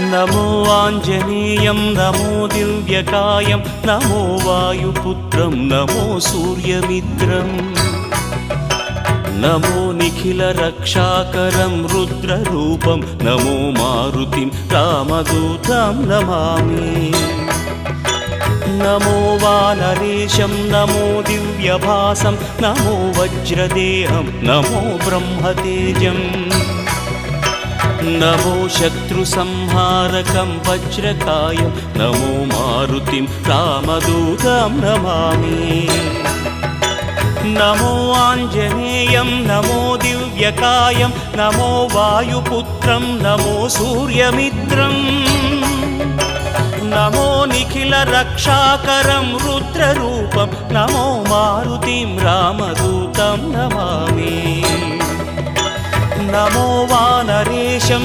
नमो आञ्जनेयं नमो दिव्यकायं नमो वायुपुत्रं नमो सूर्यमित्रम् नमो निखिलरक्षाकरं रुद्ररूपं नमो मारुतिं रामदूतं Namami नमो वानरेशं नमो दिव्यभासं नमो वज्रदेहं नमो ब्रह्मतेजम् नमो शत्रुसंहारकं वज्रकायं नमो मारुतिं रामदूतं Namami नमो आञ्जनेयं नमो दिव्यकायं नमो वायुपुत्रं नमो सूर्यमित्रम् नमो निखिलरक्षाकरं रुद्ररूपं नमो मारुतिं रामदूतं Namami नमो वानरेशं